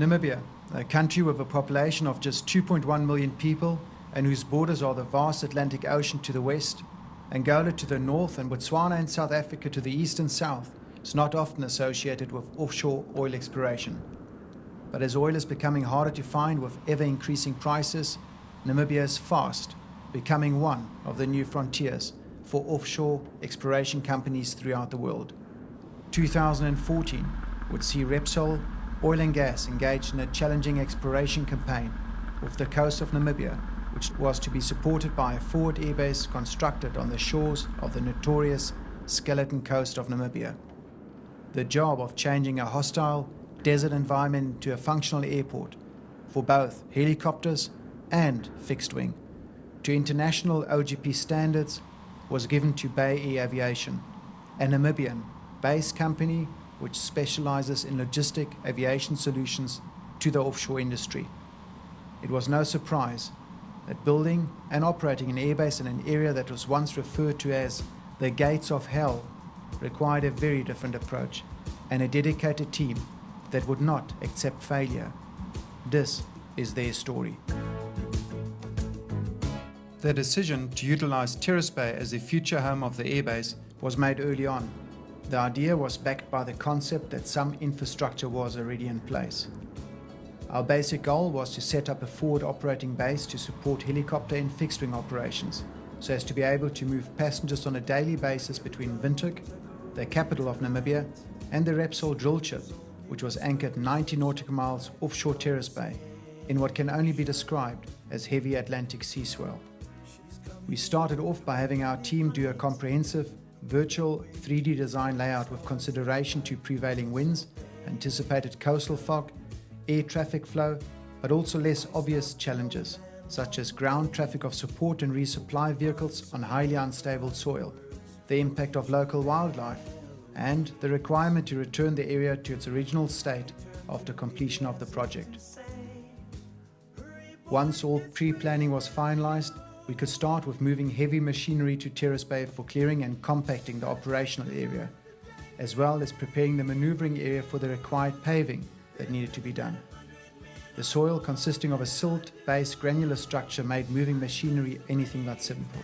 Namibia, a country with a population of just 2.1 million people and whose borders are the vast Atlantic Ocean to the west, Angola to the north, and Botswana and South Africa to the east and south, is not often associated with offshore oil exploration. But as oil is becoming harder to find with ever-increasing prices, Namibia is fast becoming one of the new frontiers for offshore exploration companies throughout the world. 2014 would see Repsol Oil and Gas engaged in a challenging exploration campaign off the coast of Namibia, which was to be supported by a forward airbase constructed on the shores of the notorious Skeleton Coast of Namibia. The job of changing a hostile desert environment into a functional airport for both helicopters and fixed wing to international OGP standards was given to BayAir Aviation, a Namibian-based company which specializes in logistic aviation solutions to the offshore industry. It was no surprise that building and operating an airbase in an area that was once referred to as the gates of hell required a very different approach and a dedicated team that would not accept failure. This is their story. The decision to utilize Terrace Bay as the future home of the airbase was made early on. The idea was backed by the concept that some infrastructure was already in place. Our basic goal was to set up a forward operating base to support helicopter and fixed-wing operations, so as to be able to move passengers on a daily basis between Windhoek, the capital of Namibia, and the Repsol drill ship, which was anchored 90 nautical miles offshore Terrace Bay, in what can only be described as heavy Atlantic sea swell. We started off by having our team do a comprehensive virtual 3D design layout with consideration to prevailing winds, anticipated coastal fog, air traffic flow, but also less obvious challenges, such as ground traffic of support and resupply vehicles on highly unstable soil, the impact of local wildlife, and the requirement to return the area to its original state after completion of the project. Once all pre-planning was finalized, we could start with moving heavy machinery to Terrace Bay for clearing and compacting the operational area, as well as preparing the maneuvering area for the required paving that needed to be done. The soil, consisting of a silt-based granular structure, made moving machinery anything but simple.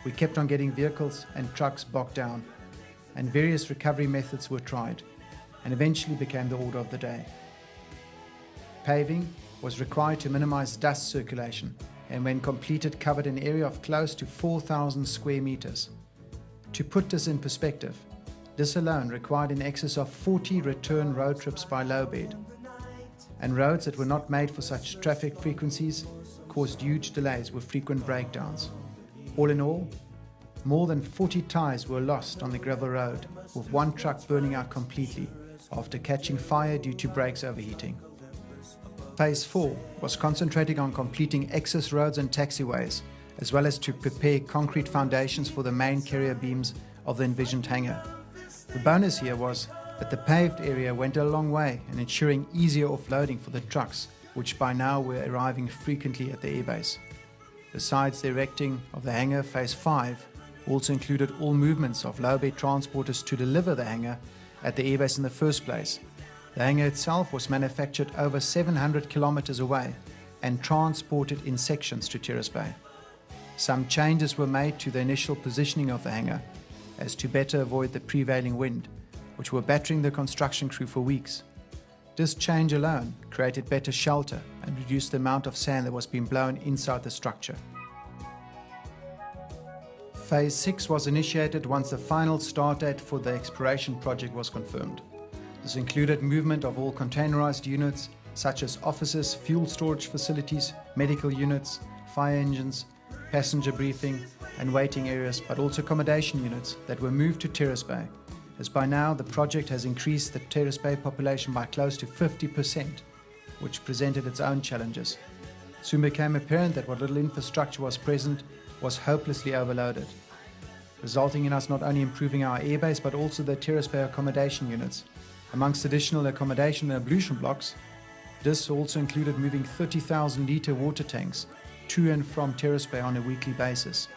We kept on getting vehicles and trucks bogged down, and various recovery methods were tried, and eventually became the order of the day. Paving was required to minimize dust circulation, and when completed covered an area of close to 4,000 square meters. To put this in perspective, this alone required in excess of 40 return road trips by low bed, and roads that were not made for such traffic frequencies caused huge delays with frequent breakdowns. All in all, more than 40 tyres were lost on the gravel road, with one truck burning out completely after catching fire due to brakes overheating. Phase 4 was concentrating on completing access roads and taxiways, as well as to prepare concrete foundations for the main carrier beams of the envisioned hangar. The bonus here was that the paved area went a long way in ensuring easier offloading for the trucks, which by now were arriving frequently at the airbase. Besides the erecting of the hangar, Phase 5 also included all movements of low-bed transporters to deliver the hangar at the airbase in the first place. The hangar itself was manufactured over 700 kilometers away and transported in sections to Terrace Bay. Some changes were made to the initial positioning of the hangar as to better avoid the prevailing wind, which were battering the construction crew for weeks. This change alone created better shelter and reduced the amount of sand that was being blown inside the structure. Phase 6 was initiated once the final start date for the exploration project was confirmed. This included movement of all containerized units, such as offices, fuel storage facilities, medical units, fire engines, passenger briefing and waiting areas, but also accommodation units that were moved to Terrace Bay, as by now the project has increased the Terrace Bay population by close to 50%, which presented its own challenges. It soon became apparent that what little infrastructure was present was hopelessly overloaded, resulting in us not only improving our airbase but also the Terrace Bay accommodation units. Amongst additional accommodation and ablution blocks, this also included moving 30,000-litre water tanks to and from Terrace Bay on a weekly basis.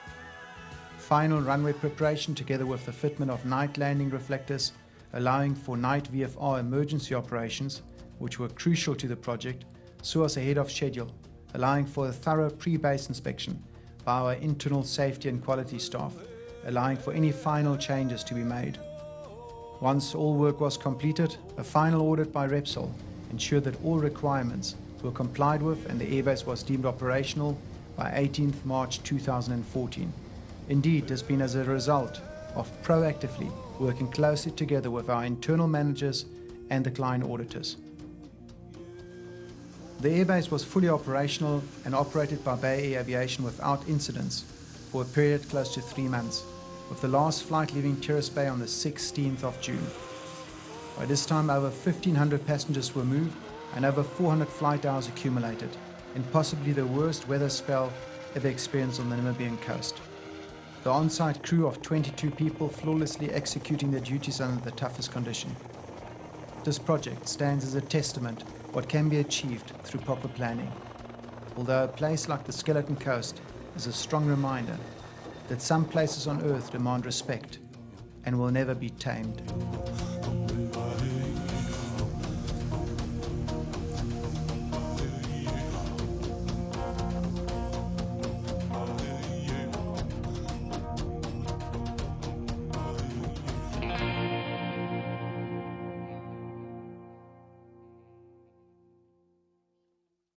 Final runway preparation, together with the fitment of night landing reflectors, allowing for night VFR emergency operations, which were crucial to the project, saw us ahead of schedule, allowing for a thorough pre-base inspection by our internal safety and quality staff, allowing for any final changes to be made. Once all work was completed, a final audit by Repsol ensured that all requirements were complied with and the airbase was deemed operational by 18th March 2014. Indeed, it has been as a result of proactively working closely together with our internal managers and the client auditors. The airbase was fully operational and operated by BayAir Aviation without incidents for a period close to 3 months, with the last flight leaving Terrace Bay on the 16th of June. By this time, over 1,500 passengers were moved and over 400 flight hours accumulated, in possibly the worst weather spell ever experienced on the Namibian coast. The on-site crew of 22 people flawlessly executing their duties under the toughest condition. This project stands as a testament what can be achieved through proper planning, although a place like the Skeleton Coast is a strong reminder that some places on Earth demand respect and will never be tamed.